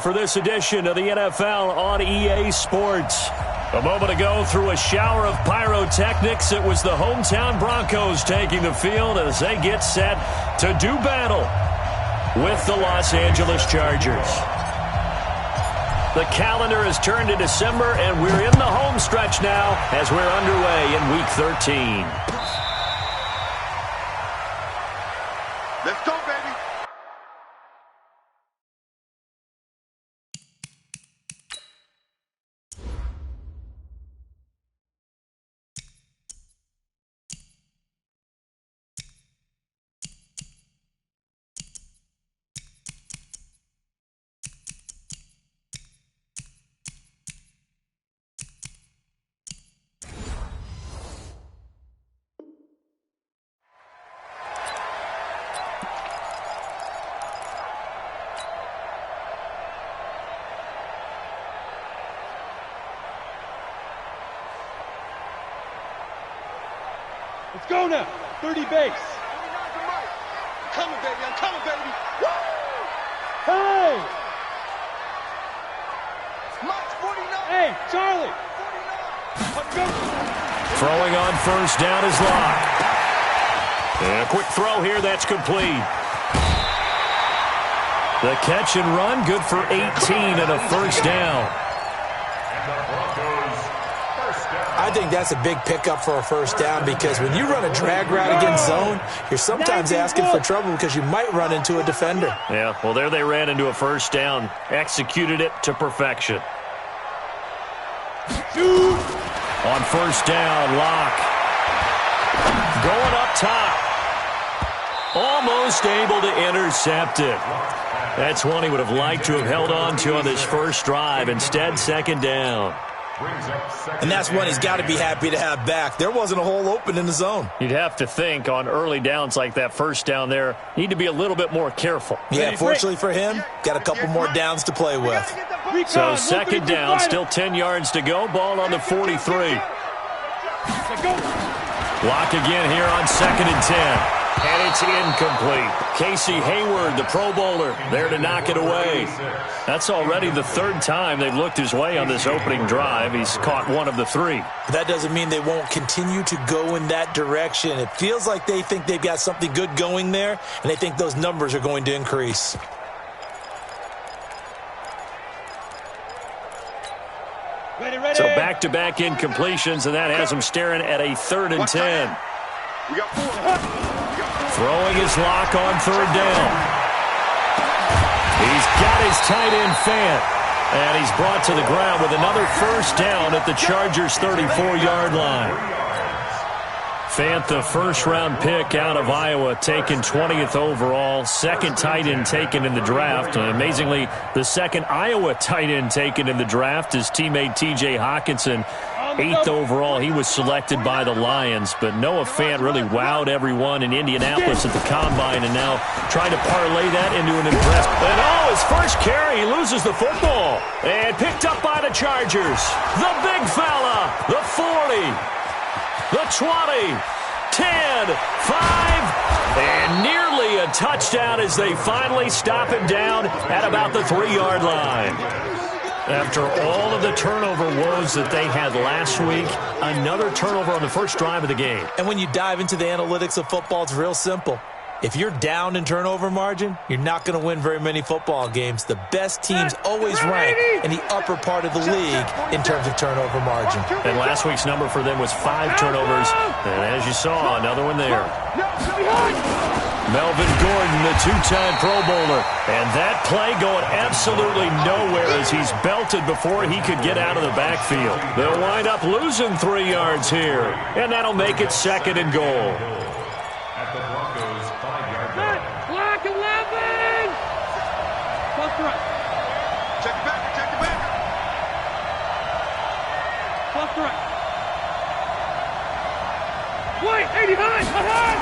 for this edition of the NFL on EA Sports. A moment ago, through a shower of pyrotechnics, it was the hometown Broncos taking the field as they get set to do battle with the Los Angeles Chargers. The calendar has turned to December, and we're in the home stretch now as we're underway in Week 13. Let's go, baby. Let's go now. 30 base. I'm coming, baby. I'm coming, baby. Woo! Hey! Mike's 49. Hey, Charlie! 49. Let's go. Throwing on first down is Locke. And a quick throw here, that's complete. The catch and run, good for 18 and a first down. I think that's a big pickup for a first down because when you run a drag route against zone, you're sometimes asking for trouble because you might run into a defender. Yeah, well, there they ran into a first down, executed it to perfection. On first down, Locke. Going up top. Almost able to intercept it. That's one he would have liked to have held on to on this first drive. Instead, second down. And that's one he's got to be happy to have back. There wasn't a hole open in the zone. You'd have to think on early downs like that first down there, need to be a little bit more careful. Yeah, fortunately for him, got a couple more downs to play with. So second down, still 10 yards to go. Ball on the 43. Block again here on 2nd and 10. And it's incomplete. Casey Hayward, the Pro Bowler, there to knock it away. That's already the third time they've looked his way on this opening drive. He's caught one of the three. That doesn't mean they won't continue to go in that direction. It feels like they think they've got something good going there, and they think those numbers are going to increase. So back-to-back incompletions, and that has them staring at a 3rd and 10. We got 4. Throwing his Lock on 3rd down. He's got his tight end Fant. And he's brought to the ground with another first down at the Chargers' 34-yard line. Fant, the first-round pick out of Iowa, taken 20th overall. Second tight end taken in the draft. Amazingly, the second Iowa tight end taken in the draft is teammate T.J. Hawkinson. 8th overall, he was selected by the Lions, but Noah Fant really wowed everyone in Indianapolis at the Combine, and now trying to parlay that into an impressive. And his first carry, he loses the football. And picked up by the Chargers. The big fella, the 40, the 20, 10, 5, and nearly a touchdown as they finally stop him down at about the 3-yard line. After all of the turnover woes that they had last week, another turnover on the first drive of the game. And when you dive into the analytics of football, it's real simple. If you're down in turnover margin, you're not going to win very many football games. The best teams always rank in the upper part of the league in terms of turnover margin. And last week's number for them was 5 turnovers. And as you saw, another one there. Melvin Gordon, the 2-time Pro Bowler. And that play going absolutely nowhere as he's belted before he could get out of the backfield. They'll wind up losing 3 yards here. And that'll make it 2nd and goal. At the Broncos' 5-yard line. Block 11! Close to right. Check it back. Check it back. Close to right. Wait, 89! Ahead!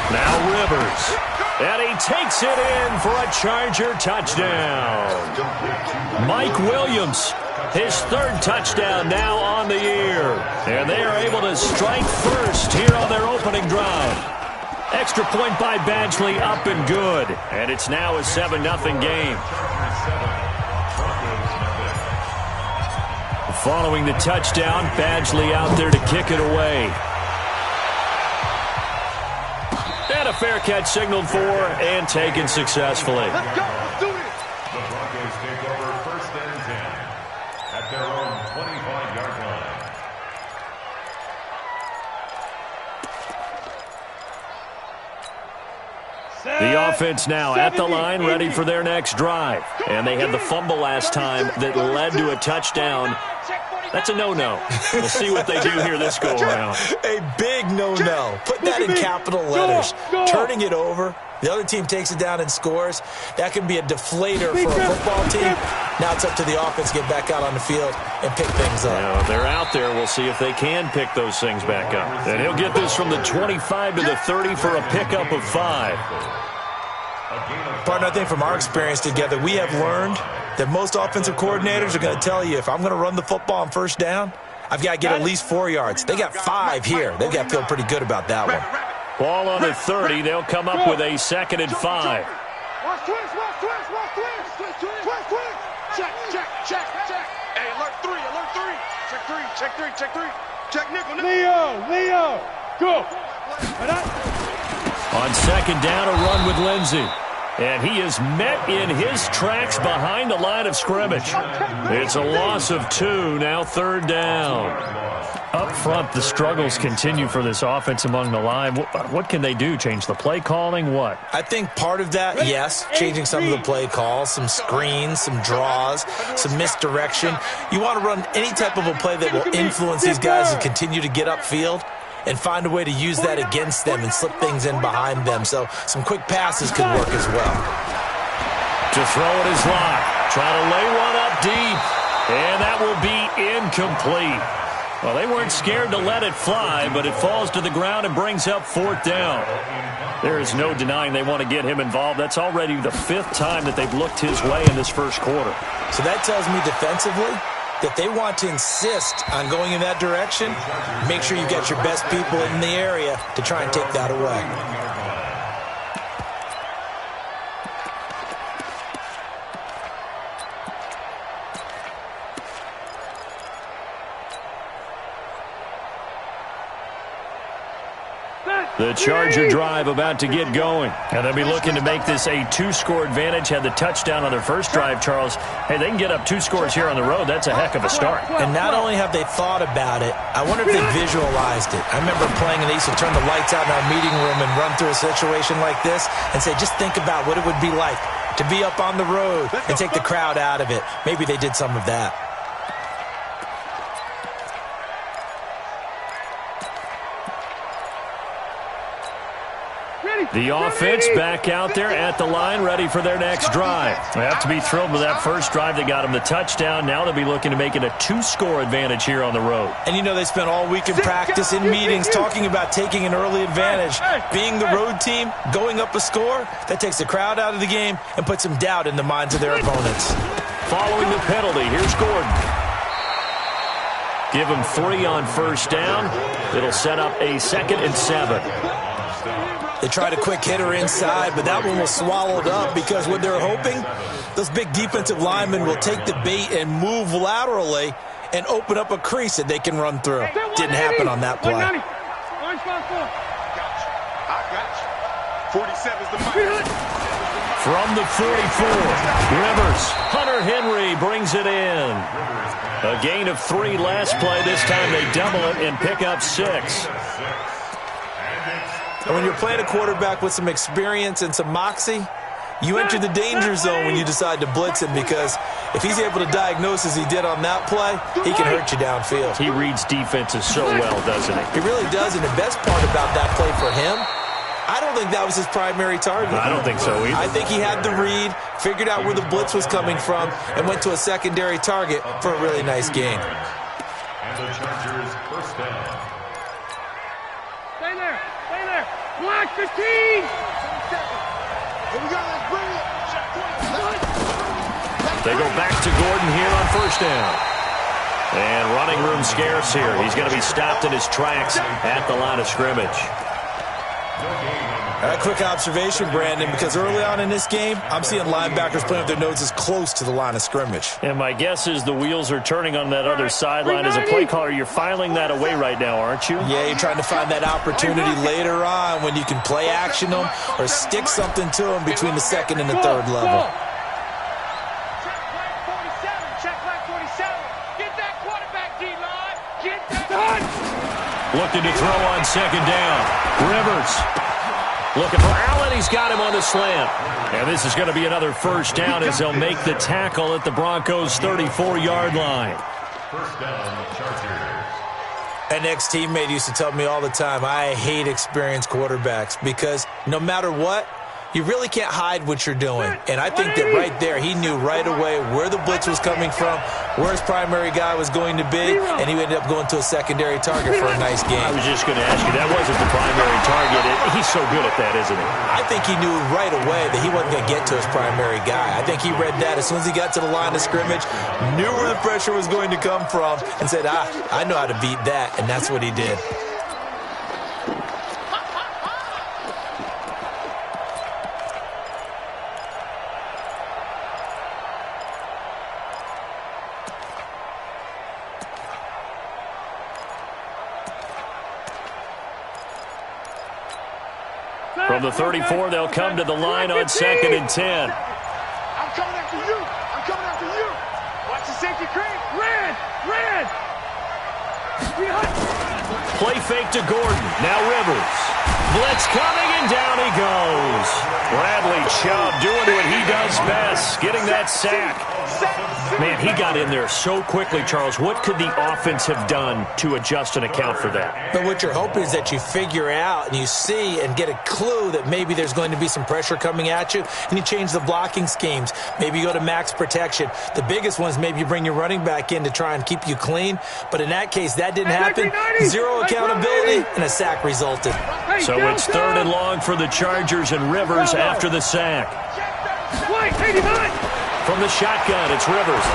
Now Rivers. And he takes it in for a Charger touchdown. Mike Williams, his 3rd touchdown now on the year. And they are able to strike first here on their opening drive. Extra point by Badgley, up and good. And it's now a 7-0 game. Following the touchdown, Badgley out there to kick it away. And a fair catch signaled for and taken successfully. Let's go. Let's do this. The Broncos take over 1st and 10 at their own 25-yard line. The offense now at the line, ready for their next drive. And they had the fumble last time that led to a touchdown. That's a no-no. We'll see what they do here this go-around. A big no-no. Put that in capital letters. Turning it over. The other team takes it down and scores. That can be a deflator for a football team. Now it's up to the offense to get back out on the field and pick things up. Now, if they're out there, we'll see if they can pick those things back up. And he'll get this from the 25 to the 30 for a pickup of 5. Partner, I think from our experience together, we have learned that most offensive coordinators are going to tell you, if I'm going to run the football on 1st down, I've got to get at least 4 yards. They got 5 here. They've got to feel pretty good about that one. Ball on the 30. They'll come up with a 2nd and 5. Watch twist. Check. Hey, alert 3. Check 3. Check nickel. Leo. Go. On 2nd down, a run with Lindsey. And he is met in his tracks behind the line of scrimmage. It's a loss of 2, now 3rd down. Up front, the struggles continue for this offense among the line. What can they do? Change the play calling? What? I think part of that, yes, changing some of the play calls, some screens, some draws, some misdirection. You want to run any type of a play that will influence these guys to continue to get upfield and find a way to use that against them and slip things in behind them. So some quick passes could work as well. To throw it is locked. Try to lay one up deep. And that will be incomplete. Well, they weren't scared to let it fly, but it falls to the ground and brings up 4th down. There is no denying they want to get him involved. That's already the 5th time that they've looked his way in this 1st quarter. So that tells me defensively that they want to insist on going in that direction. Make sure you get your best people in the area to try and take that away. The Charger drive about to get going. And they'll be looking to make this a 2-score advantage. Had the touchdown on their first drive, Charles. Hey, they can get up 2 scores here on the road. That's a heck of a start. And not only have they thought about it, I wonder if they visualized it. I remember playing, and they used to turn the lights out in our meeting room and run through a situation like this and say, just think about what it would be like to be up on the road and take the crowd out of it. Maybe they did some of that. The offense back out there at the line, ready for their next drive. They have to be thrilled with that first drive. They got them the touchdown. Now they'll be looking to make it a 2-score advantage here on the road. And you know, they spent all week in practice, in meetings, talking about taking an early advantage. Being the road team, going up a score, that takes the crowd out of the game and puts some doubt in the minds of their opponents. Following the penalty, here's Gordon. Give him 3 on 1st down. It'll set up a 2nd and 7. They tried a quick hitter inside, but that one was swallowed up because what they're hoping, those big defensive linemen will take the bait and move laterally and open up a crease that they can run through. Didn't happen on that play. I got you. 47's the mic. From the 44, Rivers. Hunter Henry brings it in. A gain of 3 last play. This time they double it and pick up 6. And when you're playing a quarterback with some experience and some moxie, you enter the danger zone when you decide to blitz him, because if he's able to diagnose as he did on that play, he can hurt you downfield. He reads defenses so well, doesn't he? He really does, and the best part about that play for him, I don't think that was his primary target. I don't think so either. I think he had the read, figured out where the blitz was coming from, and went to a secondary target for a really nice gain. And the Chargers 1st down. Stay there. Block 15. Here we go. Let's bring it. They go back to Gordon here on 1st down. And running room scarce here. He's going to be stopped in his tracks at the line of scrimmage. No gain on the A quick observation, Brandon, because early on in this game, I'm seeing linebackers playing with their noses close to the line of scrimmage. And my guess is the wheels are turning on that other sideline. As a play caller, you're filing that away right now, aren't you? Yeah, you're trying to find that opportunity later on when you can play action them or stick something to them between the second and the third level. Check flag 47. Get that quarterback, D-line. Get that. Looking to throw on second down. Rivers. Looking for Allen. He's got him on the slant. And this is going to be another first down as they'll make the tackle at the Broncos' 34-yard line. First down, Chargers. An ex-teammate used to tell me all the time, I hate experienced quarterbacks because no matter what, you really can't hide what you're doing. And I think that right there, he knew right away where the blitz was coming from, where his primary guy was going to be, and he ended up going to a secondary target for a nice game. I was just going to ask you, that wasn't the primary target. He's so good at that, isn't he? I think he knew right away that he wasn't going to get to his primary guy. I think he read that as soon as he got to the line of scrimmage, knew where the pressure was going to come from, and said, I know how to beat that, and that's what he did. From the 34, they'll come to the line on 2nd and 10. I'm coming after you. I'm coming after you. Watch the safety creep. Red. Play fake to Gordon. Now Rivers. Blitz coming, and down he goes. Bradley Chubb doing what he does best, getting that sack. Man, he got in there so quickly, Charles. What could the offense have done to adjust and account for that? But what you're hoping is that you figure out and you see and get a clue that maybe there's going to be some pressure coming at you, and you change the blocking schemes. Maybe you go to max protection. The biggest one is maybe you bring your running back in to try and keep you clean. But in that case, that didn't happen. Zero accountability, and a sack resulted. So it's 3rd and long for the Chargers, and Rivers after the sack. From the shotgun, it's Rivers.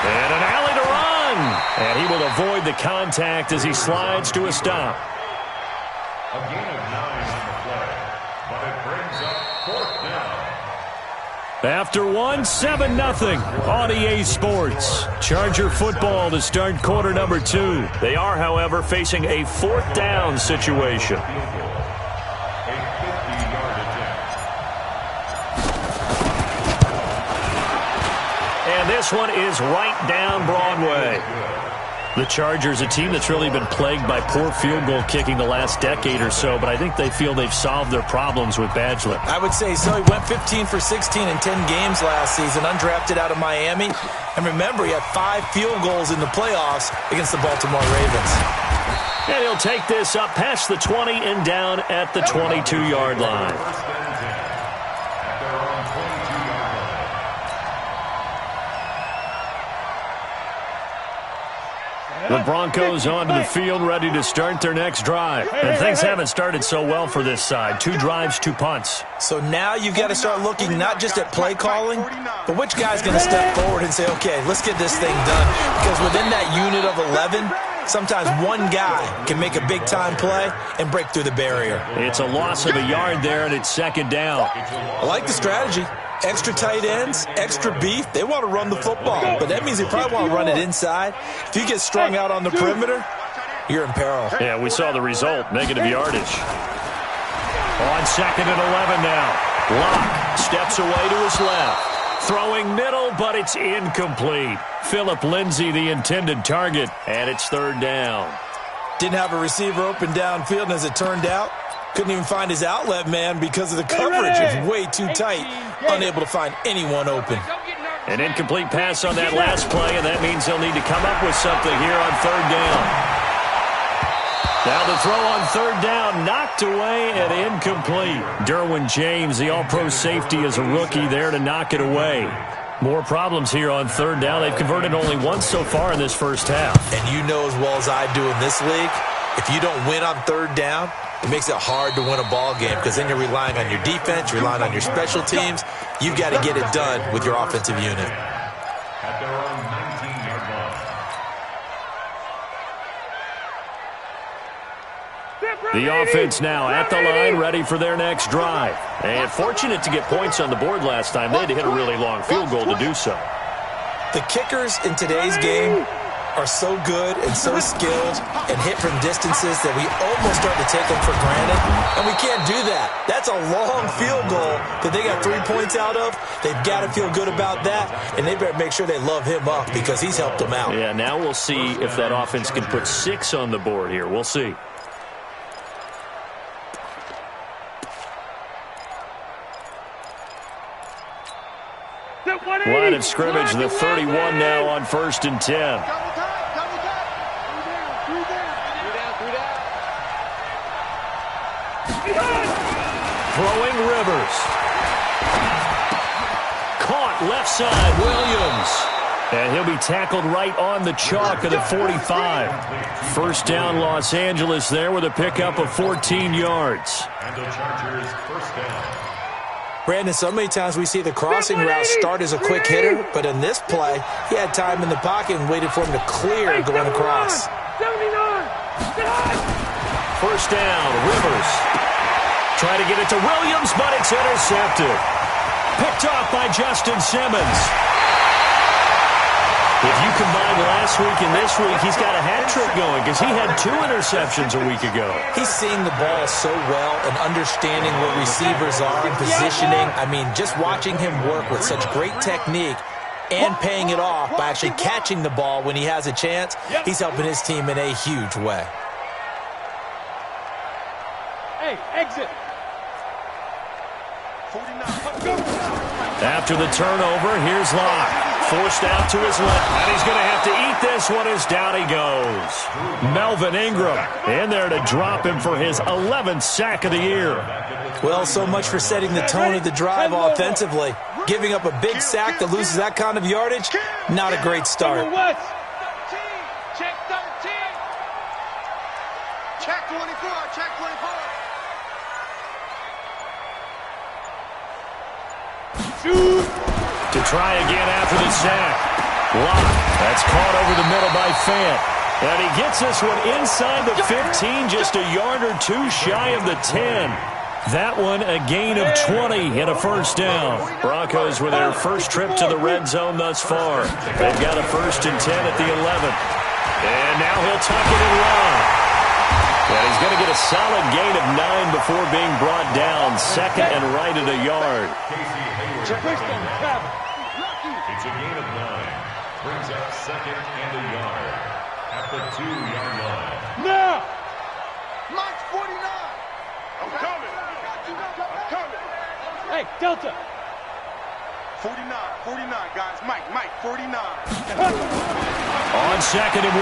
And an alley to run. And he will avoid the contact as he slides to a stop. A gain of 9 on the play, but it brings up 4th down. After 7-0 on EA Sports. Charger football to start quarter number 2. They are, however, facing a 4th down situation. And this one is right down Broadway. The Chargers, a team that's really been plagued by poor field goal kicking the last decade or so, but I think they feel they've solved their problems with Badgley. I would say so. He went 15 for 16 in 10 games last season, undrafted out of Miami. And remember, he had 5 field goals in the playoffs against the Baltimore Ravens. And he'll take this up past the 20 and down at the 22-yard line. The Broncos onto the field, ready to start their next drive. And things haven't started so well for this side. 2 drives, 2 punts. So now you've got to start looking not just at play calling, but which guy's going to step forward and say, okay, let's get this thing done. Because within that unit of 11, sometimes one guy can make a big-time play and break through the barrier. It's a loss of a yard there, and it's 2nd down. I like the strategy. Extra tight ends, extra beef. They want to run the football, but that means they probably want to run it inside. If you get strung out on the perimeter, you're in peril. Yeah, we saw the result, negative yardage. On 2nd and 11 now. Locke steps away to his left. Throwing middle, but it's incomplete. Phillip Lindsay, the intended target, and it's 3rd down. Didn't have a receiver open downfield, and as it turned out, couldn't even find his outlet man because of the coverage. It's way too tight. Unable to find anyone open. An incomplete pass on that last play, and that means they'll need to come up with something here on 3rd down. Now the throw on 3rd down, knocked away and incomplete. Derwin James, the all-pro safety, is a rookie there to knock it away. More problems here on 3rd down. They've converted only once so far in this first half. And you know as well as I do in this league, if you don't win on 3rd down, it makes it hard to win a ball game because then you're relying on your defense, you're relying on your special teams. You've got to get it done with your offensive unit. At their own 19-yard line. The offense now at the line, ready for their next drive. And fortunate to get points on the board last time. They had to hit a really long field goal to do so. The kickers in today's game are so good and so skilled and hit from distances that we almost start to take them for granted, and we can't do that. That's a long field goal that they got 3 points out of. They've got to feel good about that, and they better make sure they love him up because he's helped them out. Yeah, now we'll see if that offense can put 6 on the board here. We'll see. Line of scrimmage, the 31 now on 1st and 10. Throwing Rivers. Caught left side, Williams. And he'll be tackled right on the chalk of the 45. First down, Los Angeles there with a pickup of 14 yards. And the Chargers first down. Brandon, so many times we see the crossing route start as a quick hitter, but in this play, he had time in the pocket and waited for him to clear going across. 79. First down, Rivers. Trying to get it to Williams, but it's intercepted. Picked off by Justin Simmons. If you combine last week and this week, he's got a hat trick going because he had 2 interceptions a week ago. He's seeing the ball so well and understanding where receivers are and positioning. I mean, just watching him work with such great technique and paying it off by actually catching the ball when he has a chance, he's helping his team in a huge way. Hey, exit. After the turnover, here's Locke. Forced out to his left, and he's going to have to eat this one as down he goes. Melvin Ingram in there to drop him for his 11th sack of the year. Well, so much for setting the tone of the drive offensively. Giving up a big sack that loses that kind of yardage, not a great start. Check 13. Check 24. Check 24. Shoot. To try again after the sack. Locke, that's caught over the middle by Fant. And he gets this one inside the 15, just a yard or 2 shy of the 10. That one a gain of 20 and a first down. Broncos with their first trip to the red zone thus far. They've got a 1st and 10 at the 11th. And now he'll tuck it and run. And he's going to get a solid gain of 9 before being brought down. 2nd and right at a yard. It's a gain of 9. Brings up 2nd and a yard at the 2-yard line. Now. Mike's 49. I'm coming. Hey, Delta. 49, guys. Mike, 49. On 2nd and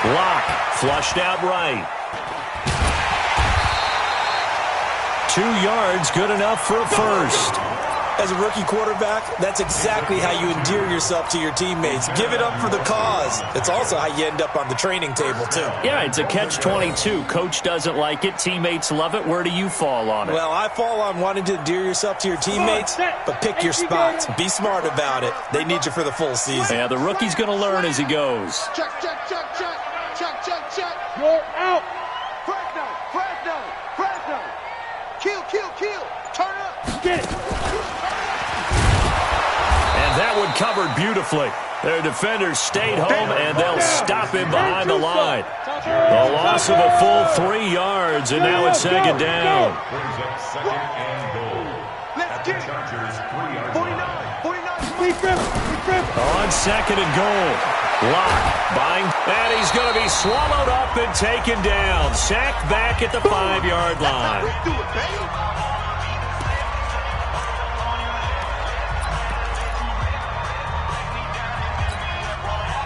1. Locke flushed out right. 2 yards, good enough for a first. As a rookie quarterback, that's exactly how you endear yourself to your teammates. Give it up for the cause. It's also how you end up on the training table, too. Yeah, it's a catch-22. Coach doesn't like it. Teammates love it. Where do you fall on it? Well, I fall on wanting to endear yourself to your teammates, but pick your spots. Be smart about it. They need you for the full season. Yeah, the rookie's going to learn as he goes. Check. You're out. Fresno. Kill. Turn up. Get it. And that one covered beautifully. Their defenders stayed home, and they'll stop him behind the line. A loss of a full 3 yards, and now it's 2nd down. Brings up 2nd and goal. At the Chargers 3-yard line. 49. On 2nd and goal. Locke buying, and he's going to be swallowed up and taken down. Sacked back at the 5-yard line. Let's do it, baby.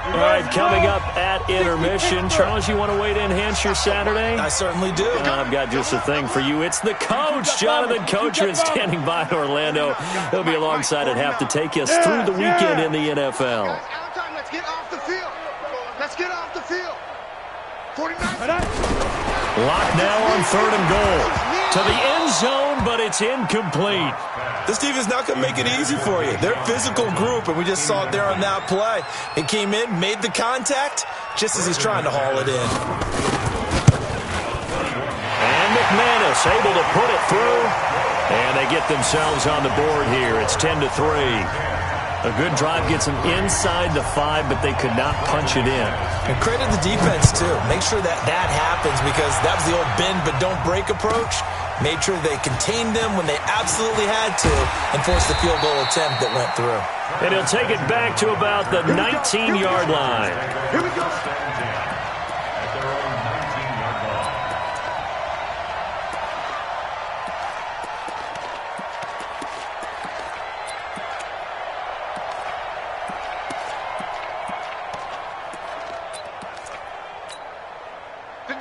All right, coming up at intermission. Charles, you want to wait to enhance your Saturday? I certainly do. I've got just a thing for you. It's the coach, Jonathan Coachman, standing by Orlando. He'll be alongside at half to take us through the weekend in the NFL. Guys, out of time. Let's get off the field. 49. Locke now on 3rd and goal. To the end zone, but it's incomplete. This team is not going to make it easy for you. They're a physical group, and we just saw it there on that play. He came in, made the contact, just as he's trying to haul it in. McManus able to put it through, and they get themselves on the board here. It's 10-3. A good drive gets them inside the 5, but they could not punch it in. And credit the defense, too. Make sure that happens, because that was the old bend but don't break approach. Made sure they contained them when they absolutely had to and forced the field goal attempt that went through. And he'll take it back to about the 19-yard line. Here we go.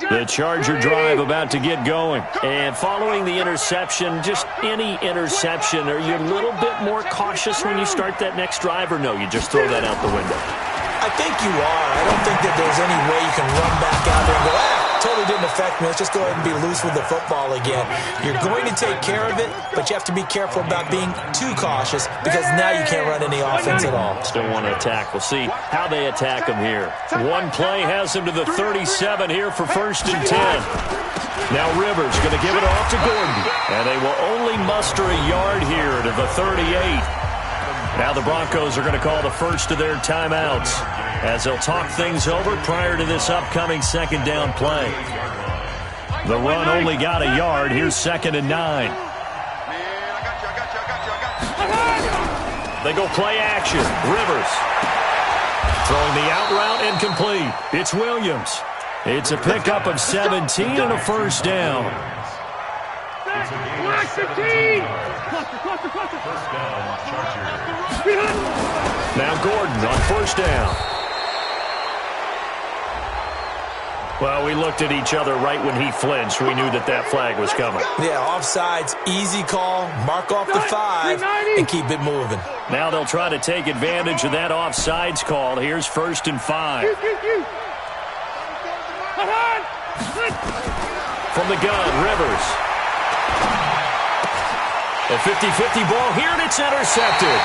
The Charger drive about to get going. And following the interception, just any interception, are you a little bit more cautious when you start that next drive, or no, you just throw that out the window? I think you are. I don't think that there's any way you can run back out there and go, totally didn't affect me. Let's just go ahead and be loose with the football again. You're going to take care of it, but you have to be careful about being too cautious, because now you can't run any offense at all. Still want to attack. We'll see how they attack them here. One play has them to the 37 here for 1st and 10. Now Rivers going to give it off to Gordon, and they will only muster a yard here to the 38. Now the Broncos are going to call the first of their timeouts as they'll talk things over prior to this upcoming 2nd down play. The run only got a yard. Here's 2nd and 9. They go play action. Rivers throwing the out route incomplete. It's Williams. It's a pickup of 17 and a 1st down. Now Gordon on 1st down. Well, we looked at each other right when he flinched. We knew that flag was coming. Yeah, offsides, easy call, mark off the 5, and keep it moving. Now they'll try to take advantage of that offsides call. Here's 1st and 5. From the gun, Rivers. A 50-50 ball here, and it's intercepted.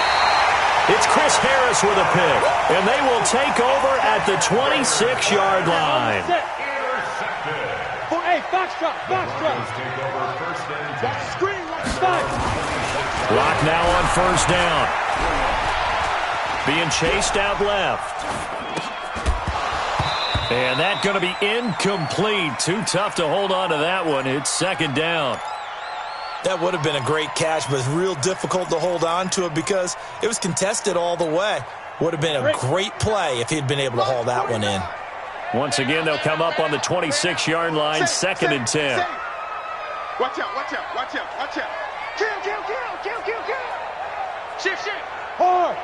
It's Chris Harris with a pick, and they will take over at the 26-yard line. Hey, Foxtrot. That's screen. Lock now on 1st down. Being chased out left. And that's going to be incomplete. Too tough to hold on to that one. It's 2nd down. That would have been a great catch, but it's real difficult to hold on to it because it was contested all the way. Would have been a great play if he'd been able to haul that one in. Once again, they'll come up on the 26-yard line, 2nd and 10. Watch out. Kill. Shift. Hard.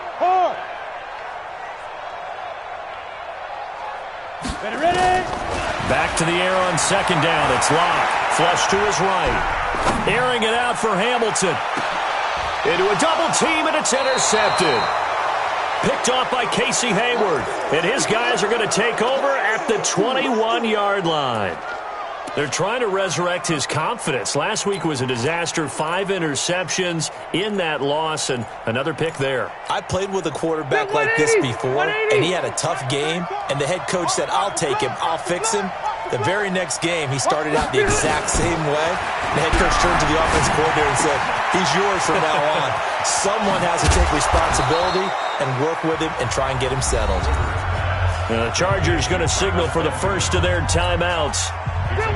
Ready. Back to the air on 2nd down. It's Locke. Flush to his right. Airing it out for Hamilton. Into a double team, and it's intercepted. Picked off by Casey Hayward. And his guys are going to take over at the 21-yard line. They're trying to resurrect his confidence. Last week was a disaster. 5 interceptions in that loss, and another pick there. I played with a quarterback like this before, and he had a tough game, and the head coach said, I'll take him, I'll fix him. The very next game, he started out the exact same way. The head coach turned to the offensive coordinator and said, he's yours from now on. Someone has to take responsibility and work with him and try and get him settled. The Chargers going to signal for the first of their timeouts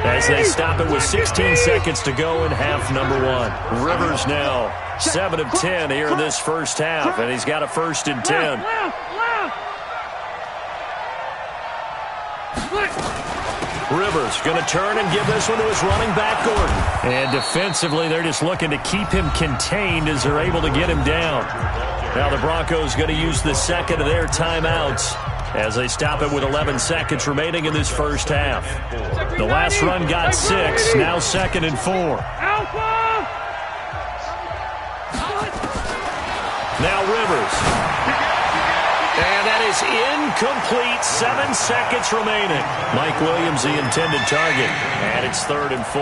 as they stop it with 16 seconds to go in half number 1. Rivers now 7 of 10 here in this first half, and he's got a 1st and 10. Rivers going to turn and give this one to his running back, Gordon. And defensively, they're just looking to keep him contained as they're able to get him down. Now the Broncos going to use the second of their timeouts as they stop it with 11 seconds remaining in this first half. The last run got 6, now 2nd and 4. Now Rivers. And that is incomplete. 7 seconds remaining. Mike Williams, the intended target. And it's 3rd and 4.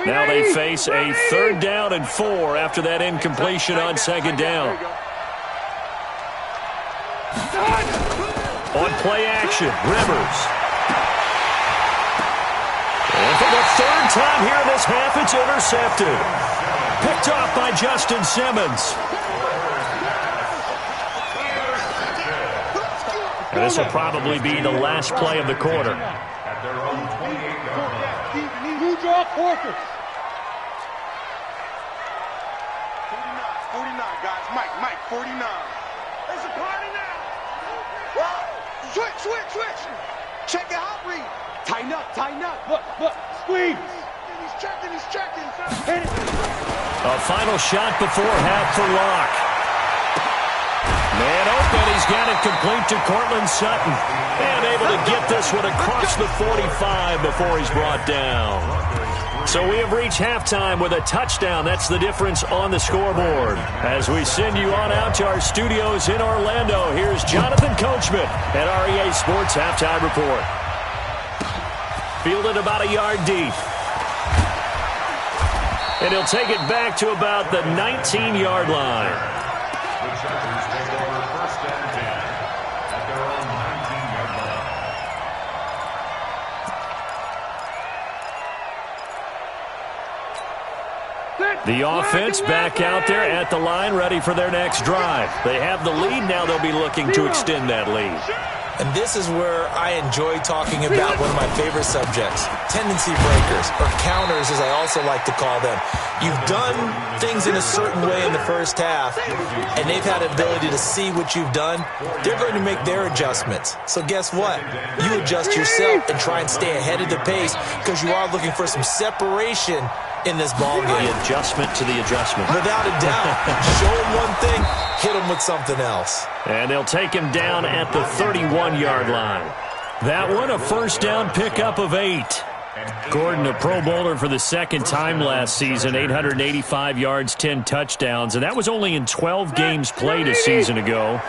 Now they face a 3rd down and 4 after that incompletion on 2nd down. On play action, Rivers. And for the third time here in this half, it's intercepted. Picked off by Justin Simmons. And this will probably be the last play of the quarter. At their own 28-yard line. You draw quarters. 49, guys. Mike, 49. It's a party now. Switch. Check it out, read. Tighten up. Look, squeeze. He's checking. Hit it. A final shot before half for Locke. Man open, he's got it complete to Cortland Sutton. And able to get this one across the 45 before he's brought down. So we have reached halftime with a touchdown. That's the difference on the scoreboard. As we send you on out to our studios in Orlando, here's Jonathan Coachman at REA Sports Halftime Report. Fielded about a yard deep. And he'll take it back to about the 19-yard line. The Chargers take over first and 10 at their own 19-yard line. The offense back out there at the line, ready for their next drive. They have the lead. Now they'll be looking to extend that lead. And this is where I enjoy talking about one of my favorite subjects, tendency breakers, or counters as I also like to call them. You've done things in a certain way in the first half, and they've had the ability to see what you've done. They're going to make their adjustments. So guess what? You adjust yourself and try and stay ahead of the pace because you are looking for some separation in this ball game. The adjustment to the adjustment. Without a doubt. Show them one thing, hit them with something else. And they'll take him down at the 31-yard line. That one, a first down pickup of 8. Gordon, a Pro Bowler for the second time last season, 885 yards, 10 touchdowns, and that was only in 12 games played a season ago.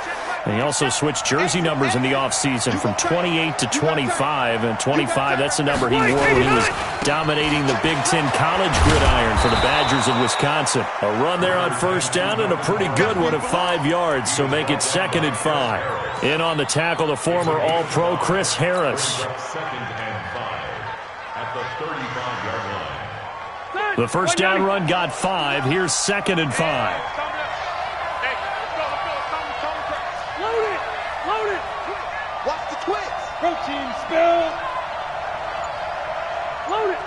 And he also switched jersey numbers in the offseason from 28 to 25, and 25, that's the number he wore when he was dominating the Big Ten college gridiron for the Badgers of Wisconsin. A run there on first down and a pretty good one of 5 yards, so make it 2nd and 5. In on the tackle, the former All-Pro Chris Harris. Second and 5 at the 35-yard line. The first down run got 5. Here's 2nd and 5. Load it. Watch the twist. Protein spill. Load it.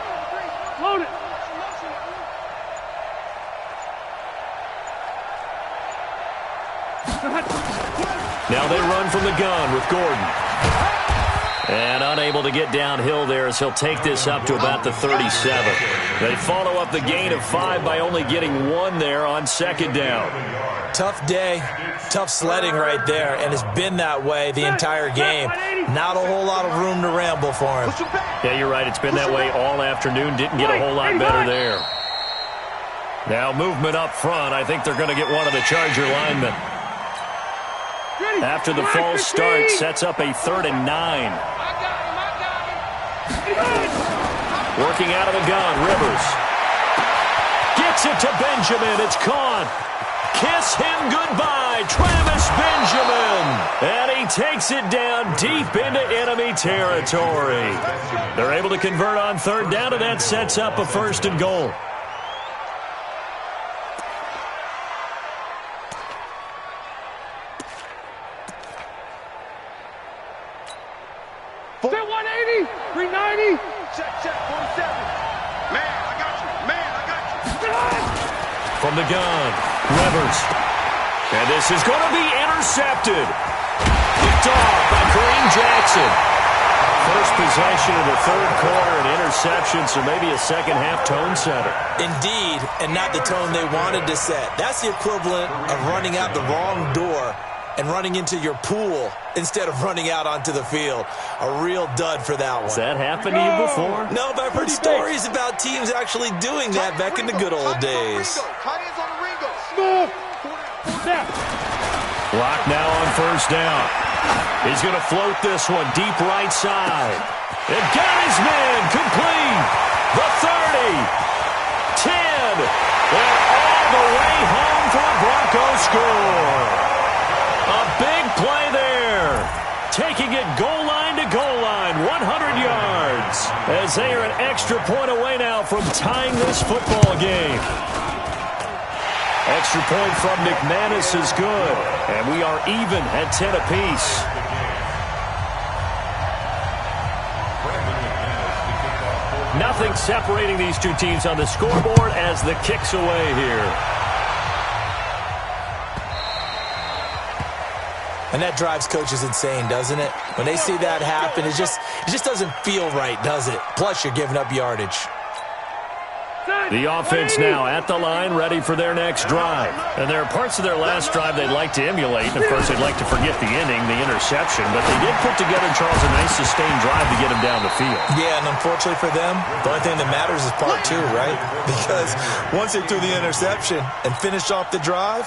Now they run from the gun with Gordon. And unable to get downhill there as he'll take this up to about the 37. They follow up the gain of 5 by only getting 1 there on 2nd down. Tough day, tough sledding right there, and it's been that way the entire game. Not a whole lot of room to ramble for him. Yeah, you're right. It's been that way all afternoon. Didn't get a whole lot better there. Now movement up front. I think they're going to get one of the Charger linemen. After the false start, sets up a 3rd and 9. Working out of the gun, Rivers. Gets it to Benjamin. It's caught. Kiss him goodbye, Travis Benjamin. And he takes it down deep into enemy territory. They're able to convert on 3rd down, and that sets up a 1st and goal. Set 180, 390. Check, 47. Man, I got you. From the gun, Rivers. And this is going to be intercepted. Picked off by Kareem Jackson. First possession of the 3rd quarter, an interception, so maybe a second-half tone setter. Indeed, and not the tone they wanted to set. That's the equivalent of running out the wrong door and running into your pool instead of running out onto the field. A real dud for that one. Has that happened to you before? No, but I've heard stories about teams actually doing that back in the good old days. Tight ends on the Ringo. Smooth. Snap. Lock now on 1st down. He's going to float this one deep right side. And got his man complete. The 30. 10. And all the way home for a Bronco score. A big play there. as they are an extra point away now from tying this football game. Extra point from McManus is good, and we are even at 10 apiece. Nothing separating these two teams on the scoreboard as the kick's away here. And that drives coaches insane, doesn't it? When they see that happen, it just doesn't feel right, does it? Plus, you're giving up yardage. The offense now at the line, ready for their next drive. And there are parts of their last drive they'd like to emulate. Of course, they'd like to forget the inning, the interception. But they did put together, Charles, a nice sustained drive to get them down the field. Yeah, and unfortunately for them, the only thing that matters is part two, right? Because once they threw the interception and finished off the drive,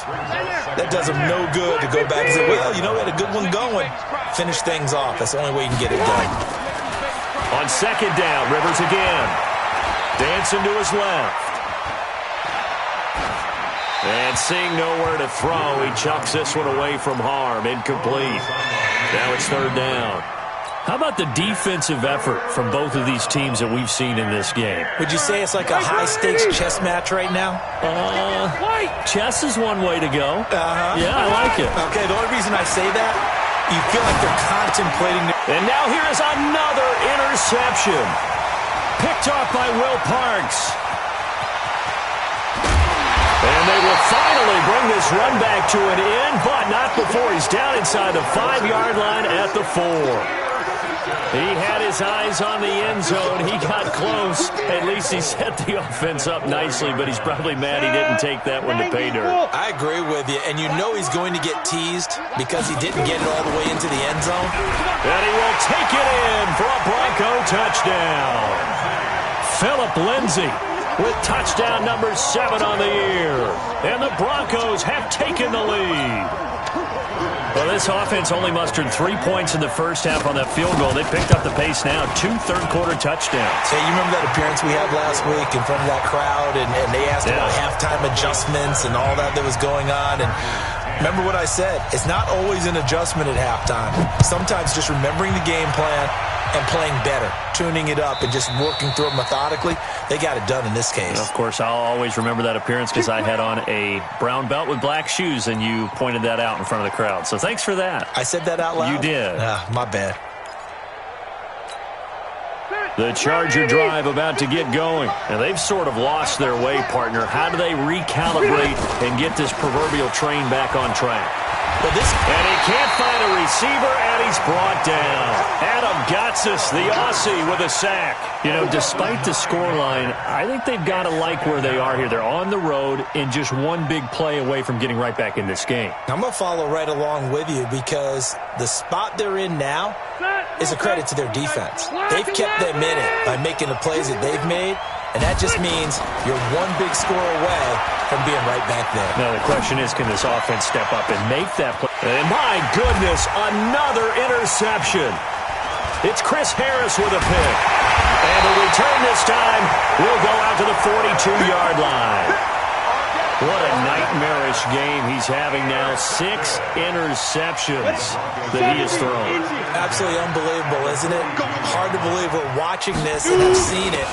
that does them no good to go back and say, well, you know, we had a good one going. Finish things off. That's the only way you can get it done. On second down, Rivers again. Dancing to his left. And seeing nowhere to throw, he chucks this one away from harm. Incomplete. Now it's third down. How about the defensive effort from both of these teams that we've seen in this game? Would you say it's like a high-stakes chess match right now? Chess is one way to go. Yeah, I like it. Okay, the only reason I say that, you feel like they're contemplating. And now here is another interception. Picked off by Will Parks. And they will finally bring this run back to an end, but not before he's down inside the 5-yard line at the 4. He had his eyes on the end zone. He got close. At least he set the offense up nicely, but he's probably mad he didn't take that one to pay dirt. I agree with you, and you know he's going to get teased because he didn't get it all the way into the end zone. And he will take it in for a Bronco touchdown. Phillip Lindsay with touchdown number 7 on the year. And the Broncos have taken the lead. Well, this offense only mustered 3 points in the first half on that field goal. They picked up the pace now. 2 third-quarter touchdowns. Hey, you remember that appearance we had last week in front of that crowd, and they asked about halftime adjustments and all that was going on, and remember what I said. It's not always an adjustment at halftime. Sometimes just remembering the game plan and playing better, tuning it up, and just working through it methodically. They got it done in this case. And of course, I'll always remember that appearance because I had on a brown belt with black shoes, and you pointed that out in front of the crowd. So thanks for that. I said that out loud? You did. My bad. The Charger drive about to get going. And they've sort of lost their way, partner. How do they recalibrate and get this proverbial train back on track? Well, and he can't find a receiver, and he's brought down. Adam Gotsis, the Aussie, with a sack. You know, despite the scoreline, I think they've got to like where they are here. They're on the road and just one big play away from getting right back in this game. I'm going to follow right along with you because the spot they're in now is a credit to their defense. They've kept them in it by making the plays that they've made, and that just means you're one big score away from being right back there. Now, the question is, can this offense step up and make that play? And my goodness, another interception. It's Chris Harris with a pick. And the return this time will go out to the 42-yard line. What a nightmarish game he's having now. 6 interceptions that he has thrown. Absolutely unbelievable, isn't it? Hard to believe we're watching this and have seen it,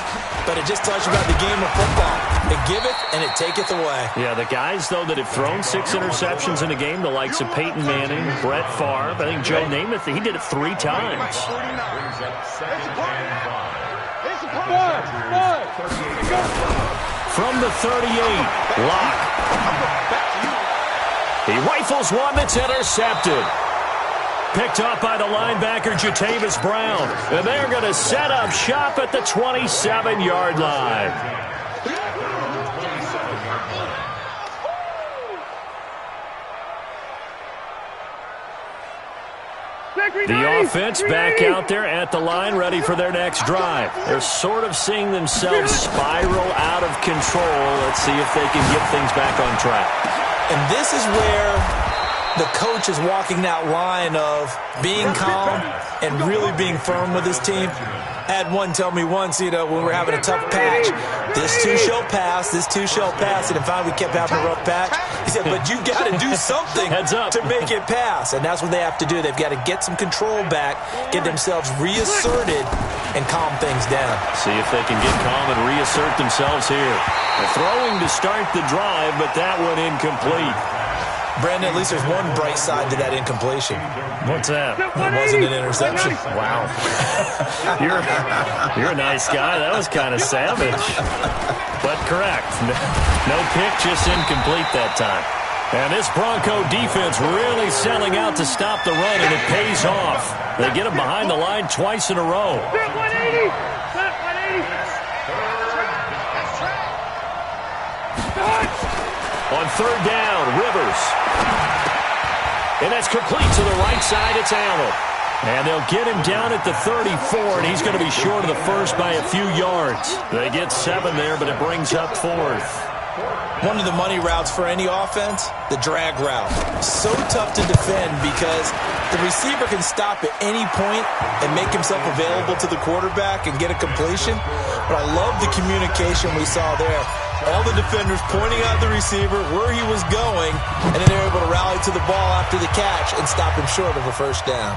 but it just tells you about the game of football. It giveth and it taketh away. Yeah, the guys, though, that have thrown 6 interceptions in a game, the likes of Peyton Manning, Brett Favre, I think Joe Namath, he did it 3 times. From the 38, Locke. He rifles one that's intercepted. Picked up by the linebacker, Jatavis Brown. And they're going to set up shop at the 27-yard line. The offense back out there at the line, ready for their next drive. They're sort of seeing themselves spiral out of control. Let's see if they can get things back on track. And this is where The coach is walking that line of being calm and really being firm with his team. I had one tell me once, when we were having a tough patch, this too shall pass, this too shall pass. And then finally we kept having a rough patch. He said, but you got to do something to make it pass. And that's what they have to do. They've got to get some control back, get themselves reasserted, and calm things down. See if they can get calm and reassert themselves here. They're throwing to start the drive, but that one incomplete. Brandon, at least there's one bright side to that incompletion. What's that? It wasn't an interception. Wow. You're a nice guy. That was kind of savage. But correct. No pick, just incomplete that time. And this Bronco defense really selling out to stop the run, and it pays off. They get him behind the line twice in a row. 180. 180. On third down, Rivers. And that's complete to the right side. It's Allen. And they'll get him down at the 34, and he's going to be short of the first by a few yards. They get 7 there, but it brings up 4th. One of the money routes for any offense, the drag route. So tough to defend because the receiver can stop at any point and make himself available to the quarterback and get a completion. But I love the communication we saw there. All the defenders pointing out the receiver, where he was going, and then they're able to rally to the ball after the catch and stop him short of a first down.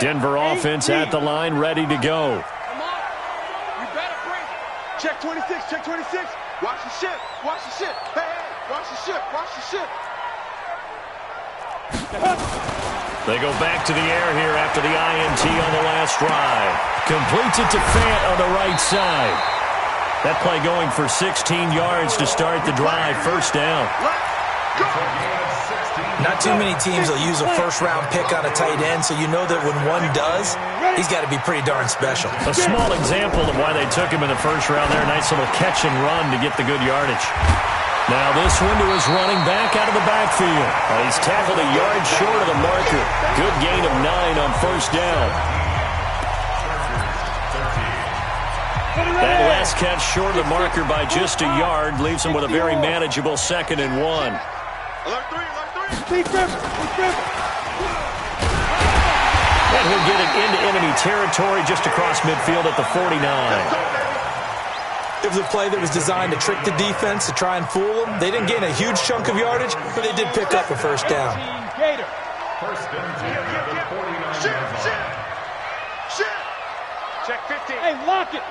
Denver offense at the line, ready to go. Come on. You better bring it. Check 26, check 26. Watch the ship, watch the ship. Hey, hey, watch the ship, watch the ship. They go back to the air here after the INT on the last drive. Completes it to Fant on the right side. That play going for 16 yards to start the drive. First down. Let's go. Not too many teams will use a first-round pick on a tight end, so you know that when one does, he's got to be pretty darn special. A small example of why they took him in the first round there. Nice little catch and run to get the good yardage. Now this one to his running back out of the backfield. He's tackled a yard short of the marker. Good gain of 9 on first down. That last catch short of the marker by just a yard leaves him with a very manageable 2nd and 1. Alert 3, alert 3. And he'll get it into enemy territory just across midfield at the 49. It was a play that was designed to trick the defense, to try and fool them. They didn't gain a huge chunk of yardage, but they did pick up a first down. First down to the 49. Shit. Check 15. Hey, lock it.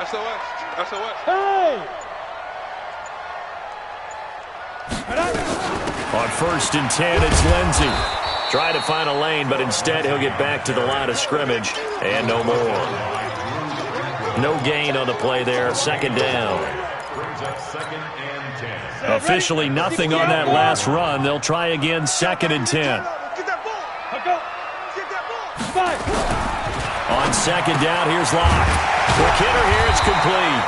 SOS. Hey. On 1st and 10, it's Lindsey. Try to find a lane, but instead he'll get back to the line of scrimmage and no more. No gain on the play there. 2nd down. Brings up 2nd and 10. Officially nothing on that last run. They'll try again, 2nd and 10. Get that ball. Get that ball. On 2nd down, here's Locke. Quick hitter here, it's complete.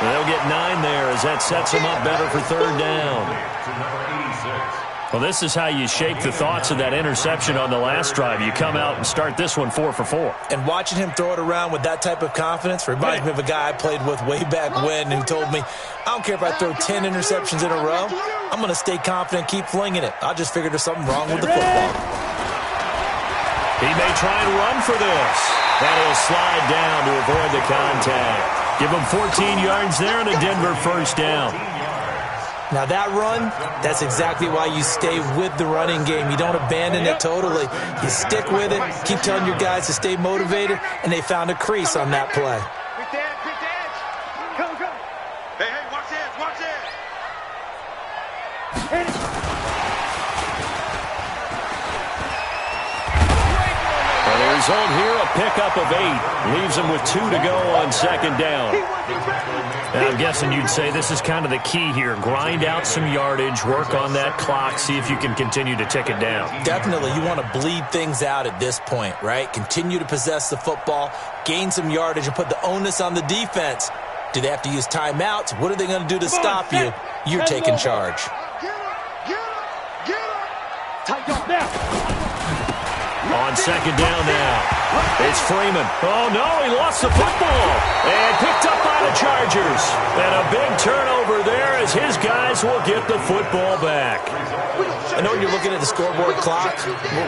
They'll get 9 there as that sets them up better for 3rd down. To number 86. Well, this is how you shake the thoughts of that interception on the last drive. You come out and start this one 4 for 4. And watching him throw it around with that type of confidence reminds me of a guy I played with way back when who told me, I don't care if I throw 10 interceptions in a row. I'm going to stay confident, keep flinging it. I just figured there's something wrong with the football. He may try and run for this. And he'll slide down to avoid the contact. Give him 14 yards there and a Denver first down. Now that run, that's exactly why you stay with the running game. You don't abandon it totally. You stick with it, keep telling your guys to stay motivated, and they found a crease on that play. Quick edge. Go. Hey, watch it. Hit it. Well, the result here, a pickup of 8. Leaves them with 2 to go on 2nd down. And I'm guessing you'd say this is kind of the key here. Grind out some yardage, work on that clock, see if you can continue to tick it down. Definitely, you want to bleed things out at this point, right? Continue to possess the football, gain some yardage, and put the onus on the defense. Do they have to use timeouts? What are they going to do to stop you? you're taking charge. On second down now, it's Freeman. Oh, no, he lost the football. And picked up by the Chargers. And a big turnover there as his guys will get the football back. I know when you're looking at the scoreboard clock,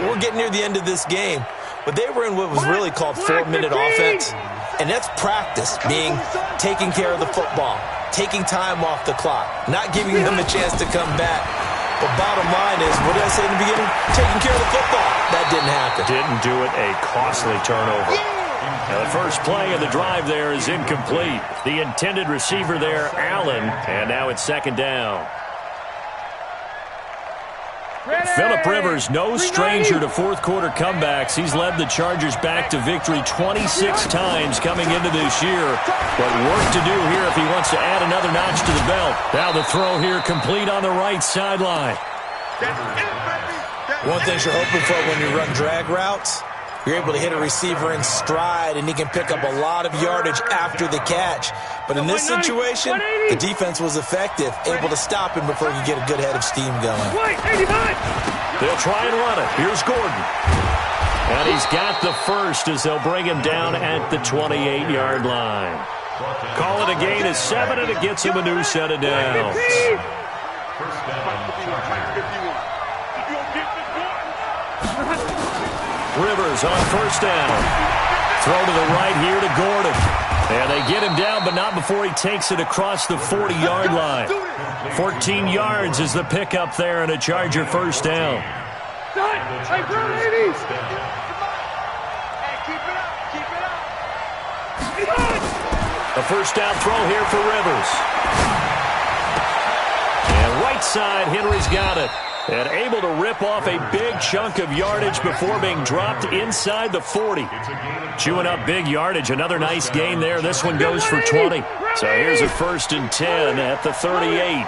we're getting near the end of this game. But they were in what was really called 4-minute offense. And that's practice, being taking care of the football, taking time off the clock, not giving them a chance to come back. But bottom line is, what did I say in the beginning? Taking care of the football. That didn't happen. Didn't do it, a costly turnover. Now the first play of the drive there is incomplete. The intended receiver there, Allen, and now it's second down. Phillip Rivers, no stranger to fourth-quarter comebacks. He's led the Chargers back to victory 26 times coming into this year. But work to do here if he wants to add another notch to the belt. Now the throw here complete on the right sideline. One thing you're hoping for when you run drag routes, you're able to hit a receiver in stride, and he can pick up a lot of yardage after the catch. But in this situation, the defense was effective, able to stop him before he could get a good head of steam going. They'll try and run it. Here's Gordon. And he's got the first as they'll bring him down at the 28-yard line. Call it a gain of 7, and it gets him a new set of downs. Rivers on first down. Throw to the right here to Gordon. And they get him down, but not before he takes it across the 40-yard line. 14 yards is the pickup there, and a Charger first down. A first down throw here for Rivers. And right side, Henry's got it. And able to rip off a big chunk of yardage before being dropped inside the 40. Chewing up big yardage. Another nice gain there. This one goes for 20. So here's a 1st and 10 at the 38.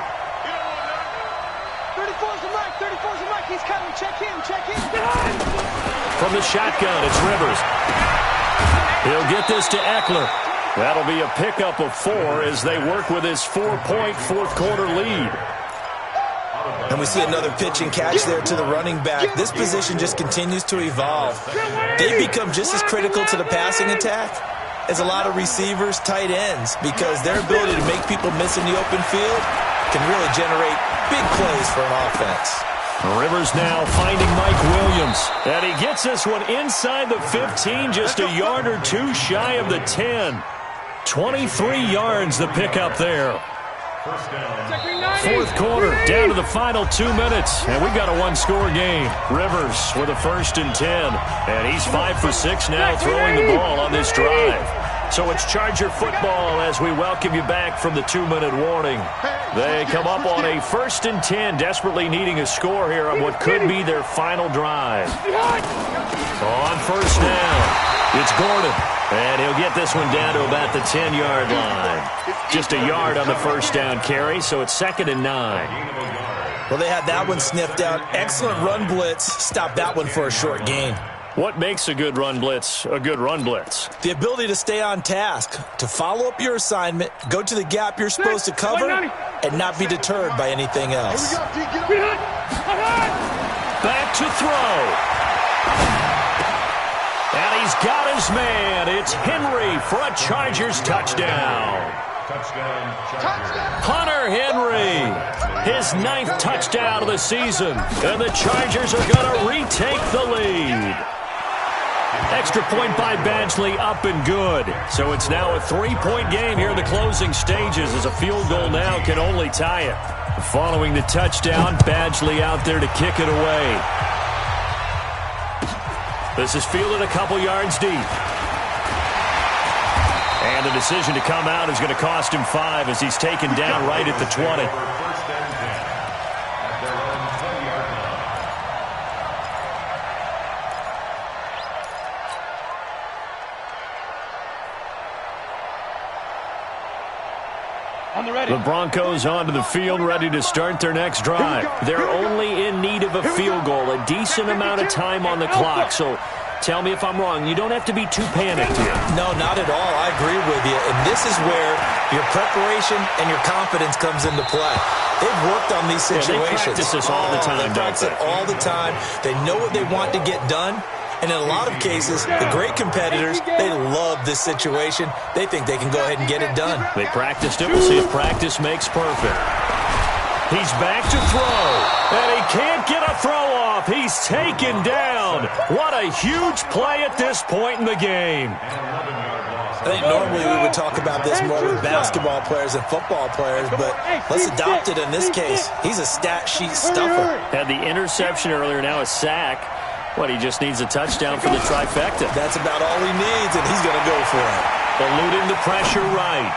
34's the mic. 34's the mic. He's coming. Check him. Check him. From the shotgun, it's Rivers. He'll get this to Eckler. That'll be a pickup of 4 as they work with his 4-point fourth-quarter lead. And we see another pitch and catch there to the running back. This position just continues to evolve. They become just as critical to the passing attack as a lot of receivers, tight ends, because their ability to make people miss in the open field can really generate big plays for an offense. Rivers now finding Mike Williams. And he gets this one inside the 15, just a yard or two shy of the 10. 23 yards the pickup there. Fourth quarter, down to the final 2 minutes, and we've got a one-score game. Rivers with a 1st and 10, and he's 5 for 6 now throwing the ball on this drive. So it's Charger football as we welcome you back from the 2-minute warning. They come up on a 1st and 10, desperately needing a score here on what could be their final drive. On first down, it's Gordon. And he'll get this one down to about the 10-yard line. Just a yard on the first down carry, so it's 2nd and 9. Well, they had that one sniffed out. Excellent run blitz. Stopped that one for a short gain. What makes a good run blitz a good run blitz? The ability to stay on task, to follow up your assignment, go to the gap you're supposed to cover, and not be deterred by anything else. Back to throw. And he's got his man. It's Henry for a Chargers touchdown. Hunter Henry, his 9th touchdown of the season. And the Chargers are going to retake the lead. Extra point by Badgley, up and good. So it's now a 3-point game here in the closing stages as a field goal now can only tie it. Following the touchdown, Badgley out there to kick it away. This is fielded a couple yards deep. And the decision to come out is going to cost him 5 as he's taken down right at the 20. The Broncos onto the field, ready to start their next drive. They're only in need of a field goal, a decent amount of time on the clock. So tell me if I'm wrong. You don't have to be too panicked here. No, not at all. I agree with you. And this is where your preparation and your confidence comes into play. They've worked on these situations. Yeah, they practice this all the time. They practice it all the time. They know what they want to get done. And in a lot of cases, the great competitors, they love this situation. They think they can go ahead and get it done. They practiced it. We'll see if practice makes perfect. He's back to throw. And he can't get a throw off. He's taken down. What a huge play at this point in the game. I think normally we would talk about this more with basketball players and football players, but let's adopt it in this case. He's a stat sheet stuffer. Had the interception earlier, now a sack. What, he just needs a touchdown for the trifecta. That's about all he needs, and he's going to go for it. Eluding the pressure right.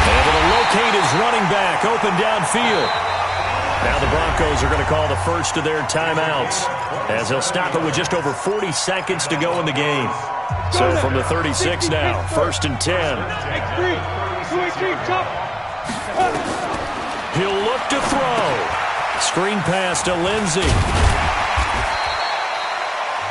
Able to locate his running back, open downfield. Now the Broncos are going to call the first of their timeouts, as they'll stop it with just over 40 seconds to go in the game. So from the 36 now, 1st and 10. He'll look to throw. Screen pass to Lindsey.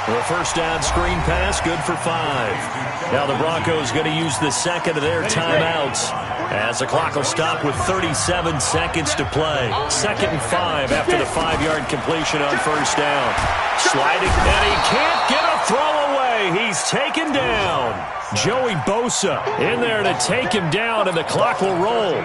The first down screen pass, good for 5. Now the Broncos going to use the second of their timeouts, as the clock will stop with 37 seconds to play. 2nd and 5 after the 5-yard completion on first down. Sliding, and he can't get a throw away. He's taken down. Joey Bosa in there to take him down, and the clock will roll.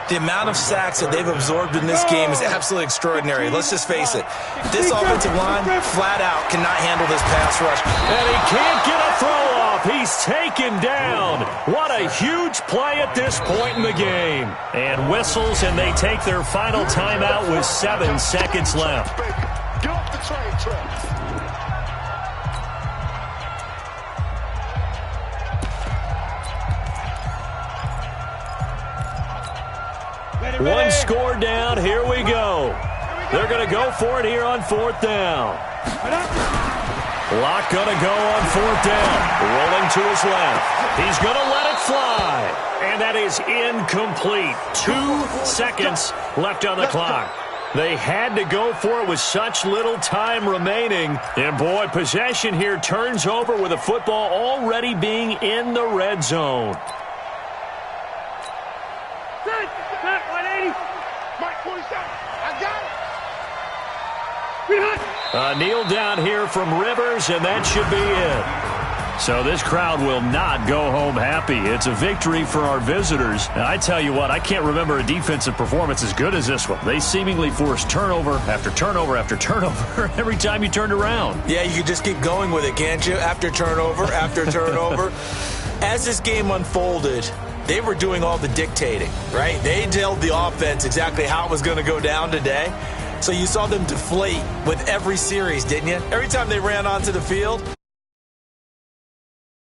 The amount of sacks that they've absorbed in this game is absolutely extraordinary. Let's just face it. This offensive line, flat out, cannot handle this pass rush. And he can't get a throw off. He's taken down. What a huge play at this point in the game. And whistles, and they take their final timeout with 7 seconds left. Get off the train track. One score down. Here we go. They're going to go for it here on 4th down. Locke going to go on 4th down. Rolling to his left. He's going to let it fly. And that is incomplete. 2 seconds left on the clock. They had to go for it with such little time remaining. And, boy, possession here turns over with the football already being in the red zone. Kneel down here from Rivers, and that should be it. So this crowd will not go home happy. It's a victory for our visitors. And I tell you what, I can't remember a defensive performance as good as this one. They seemingly forced turnover after turnover after turnover every time you turned around. Yeah, you can just keep going with it, can't you? After turnover, after turnover. As this game unfolded, they were doing all the dictating, right? They told the offense exactly how it was going to go down today. So you saw them deflate with every series, didn't you? Every time they ran onto the field.